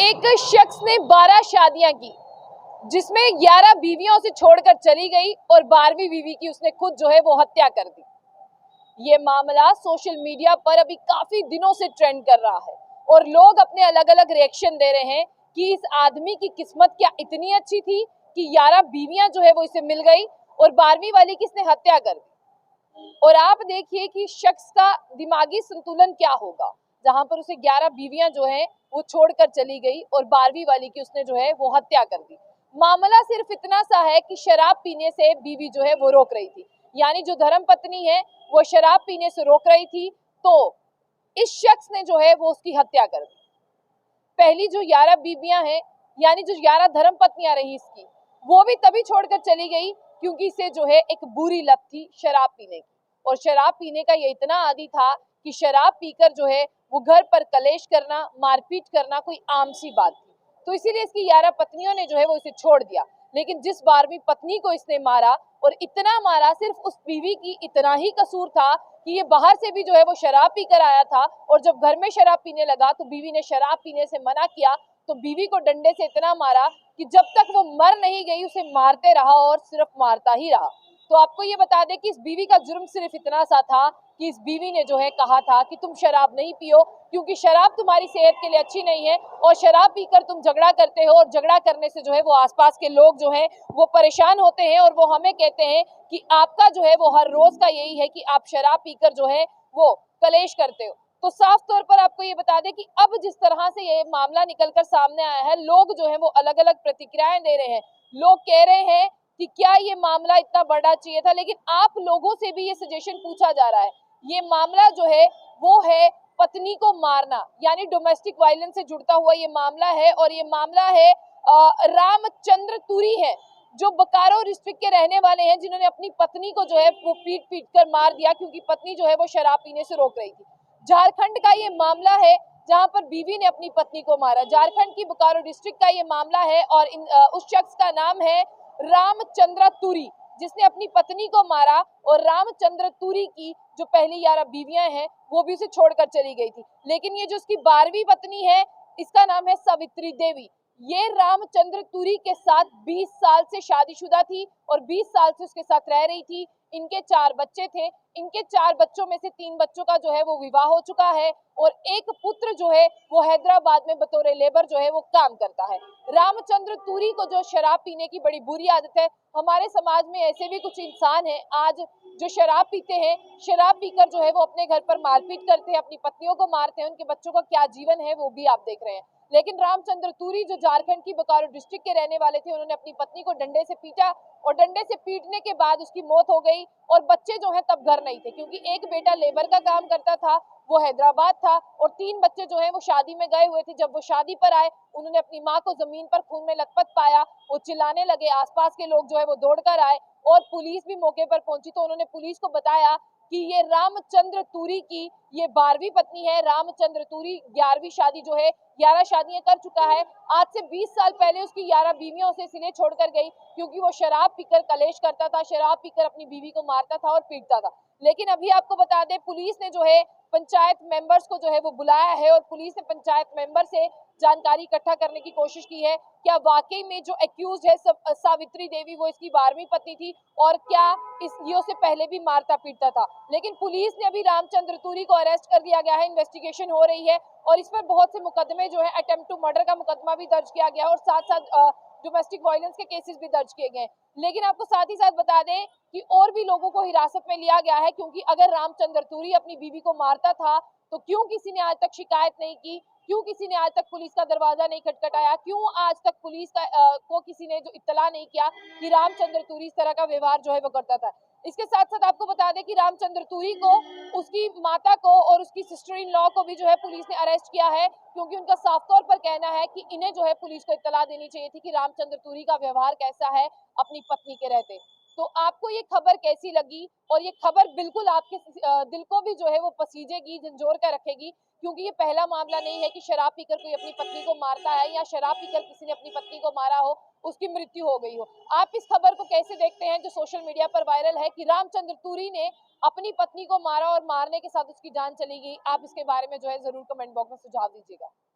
एक शख्स ने 12 शादियां की, जिसमें 11 बीवियों से छोड़कर चली गई और 12वीं बीवी की उसने खुद जो है वो हत्या कर दी। ये मामला सोशल मीडिया पर अभी काफी दिनों से ट्रेंड कर रहा है और लोग अपने अलग अलग रिएक्शन दे रहे हैं कि इस आदमी की किस्मत क्या इतनी अच्छी थी कि 11 बीवियां जो है वो इसे मिल गई और 12वीं वाली की इसने हत्या कर दी। और आप देखिए कि शख्स का दिमागी संतुलन क्या होगा, जहां पर उसे 11 बीवियां जो है वो छोड़कर चली गई और 12वीं वाली की उसने जो है वो हत्या कर दी। मामला सिर्फ इतना सा है कि शराब पीने से बीवी जो है वो रोक रही थी, यानी जो धर्म पत्नी है वो शराब पीने से रोक रही थी, तो इस शख्स ने जो है वो उसकी हत्या कर दी। पहली जो 11 बीवियां हैं, यानी जो 11 धर्म पत्नियां रही इसकी, वो भी तभी छोड़कर चली गई क्योंकि इसे जो है एक बुरी लत थी शराब पीने की। और शराब पीने का ये इतना आदी था कि शराब पीकर जो है वो घर पर कलेश करना, मारपीट करना कोई आम सी बात थी। तो इसीलिए इसकी 11 पत्नियों ने जो है वो इसे छोड़ दिया। लेकिन जिस 12वीं पत्नी को इसने मारा, और इतना मारा, सिर्फ उस बीवी की इतना ही कसूर था कि ये बाहर से भी जो है वो शराब पीकर आया था और जब घर में शराब पीने लगा तो बीवी ने शराब पीने से मना किया, तो बीवी को डंडे से इतना मारा कि जब तक वो मर नहीं गई उसे मारते रहा और सिर्फ मारता ही रहा। तो आपको ये बता दें कि इस बीवी का जुर्म सिर्फ इतना सा था कि इस बीवी ने जो है कहा था कि तुम शराब नहीं पियो क्योंकि शराब तुम्हारी सेहत के लिए अच्छी नहीं है और शराब पीकर तुम झगड़ा करते हो और झगड़ा करने से जो है वो आसपास के लोग जो हैं वो परेशान होते हैं और वो हमें कहते हैं कि आपका जो है वो हर रोज का यही है कि आप शराब पीकर जो है वो कलेश करते हो। तो साफ तौर पर आपको ये बता दें कि अब जिस तरह से ये मामला निकलकर सामने आया है, लोग जो है वो अलग अलग प्रतिक्रियाएं दे रहे हैं। लोग कह रहे हैं कि क्या ये मामला इतना बड़ा चाहिए था, लेकिन आप लोगों से भी ये सजेशन पूछा जा रहा है। ये मामला जो है वो है पत्नी को मारना, यानी डोमेस्टिक वायलेंस से जुड़ता हुआ ये मामला है। और ये मामला है रामचंद्र तुरी है, जो बोकारो डिस्ट्रिक्ट के रहने वाले हैं, जिन्होंने अपनी पत्नी को जो है वो पीट पीट कर मार दिया क्योंकि पत्नी जो है वो शराब पीने से रोक रही थी। झारखंड का ये मामला है जहां पर बीवी ने अपनी पत्नी को मारा। झारखंड की बोकारो डिस्ट्रिक्ट का ये मामला है और उस शख्स का नाम है रामचंद्र तुरी, जिसने अपनी पत्नी को मारा। और रामचंद्र तुरी की जो पहली 11 बीवियां हैं वो भी उसे छोड़कर चली गई थी। लेकिन ये जो उसकी 12वीं पत्नी है, इसका नाम है सावित्री देवी। ये रामचंद्र तुरी के साथ 20 साल से शादीशुदा थी और 20 साल से उसके साथ रह रही थी। इनके 4 बच्चे थे। इनके 4 बच्चों में से 3 बच्चों का जो है वो विवाह हो चुका है और एक पुत्र जो है वो हैदराबाद में बतौर लेबर जो है वो काम करता है। रामचंद्र तुरी को जो शराब पीने की बड़ी बुरी आदत है, हमारे समाज में ऐसे भी कुछ इंसान हैं आज जो शराब पीते हैं, शराब पीकर जो है वो अपने घर पर मारपीट करते हैं, अपनी पत्नियों को मारते हैं, उनके बच्चों का क्या जीवन है वो भी आप देख रहे हैं। लेकिन रामचंद्र तुरी जो झारखंड की बोकारो डिस्ट्रिक्ट के रहने वाले थे, उन्होंने अपनी पत्नी को डंडे से पीटा और डंडे से पीटने के बाद उसकी मौत हो गई। और बच्चे जो है तब घर नहीं थे क्योंकि एक बेटा लेबर का काम करता था, वो हैदराबाद था, और 3 बच्चे जो है वो शादी में गए हुए थे। जब वो शादी पर आए, उन्होंने अपनी माँ को जमीन पर खून में लथपथ पाया, वो चिल्लाने लगे। आसपास के लोग जो है वो दौड़कर आए और पुलिस भी मौके पर पहुंची, तो उन्होंने पुलिस को बताया कि ये रामचंद्र तुरी की ये 12वीं पत्नी है। रामचंद्र तुरी 11वीं शादी जो है, 11 शादियां कर चुका है। आज से 20 साल पहले उसकी 11 बीवियां उसे इसलिए छोड़कर गई क्योंकि वो शराब पीकर कलेश करता था, शराब पीकर अपनी बीवी को मारता था और पीटता था। लेकिन अभी आपको बता दें, पुलिस ने जो है पंचायत मेंबर्स को जो है वो बुलाया है और पुलिस ने पंचायत मेंबर से जानकारी इकट्ठा करने की कोशिश की है। क्या वाकई में जो एक्यूज है सावित्री देवी वो इसकी 12वीं पत्नी थी और क्या ये उससे पहले भी मारता पीटता था। लेकिन पुलिस ने अभी रामचंद्र तुरी को अरेस्ट कर दिया गया है, इन्वेस्टिगेशन हो रही है और इस पर बहुत से मुकदमे जो है, अटेम्प्ट टू मर्डर का मुकदमा भी दर्ज किया गया है और साथ साथ डोमेस्टिक वायलेंस के केसेस भी दर्ज किए गए। लेकिन आपको साथ ही साथ बता दें कि और भी लोगों को हिरासत में लिया गया है, क्योंकि अगर रामचंद्र तुरी अपनी बीवी को मारता था तो क्यों किसी ने आज तक शिकायत नहीं की, क्यों किसी ने आज तक पुलिस का दरवाजा नहीं खटखटाया, क्यों आज तक पुलिस को किसी ने जो इत्तला नहीं किया कि रामचंद्र तुरी इस तरह का व्यवहार जो है वो करता था। इसके साथ साथ आपको बता दें कि रामचंद्र तुरी को, उसकी माता को और उसकी सिस्टर इन लॉ को भी जो है पुलिस ने अरेस्ट किया है, क्योंकि उनका साफ तौर पर कहना है कि इन्हें जो है पुलिस को इत्तला देनी चाहिए थी कि रामचंद्र तुरी का व्यवहार कैसा है अपनी पत्नी के रहते। तो आपको ये खबर कैसी लगी? और ये खबर बिल्कुल आपके दिल को भी जो है वो पसीजेगी, झंझोर कर रखेगी, क्योंकि ये पहला मामला नहीं है कि शराब पीकर कोई अपनी पत्नी को मारता है या शराब पीकर किसी ने अपनी पत्नी को मारा हो, उसकी मृत्यु हो गई हो। आप इस खबर को कैसे देखते हैं जो सोशल मीडिया पर वायरल है कि रामचंद्र तुरी ने अपनी पत्नी को मारा और मारने के साथ उसकी जान चली गई? आप इसके बारे में जो है जरूर कमेंट बॉक्स में सुझाव दीजिएगा।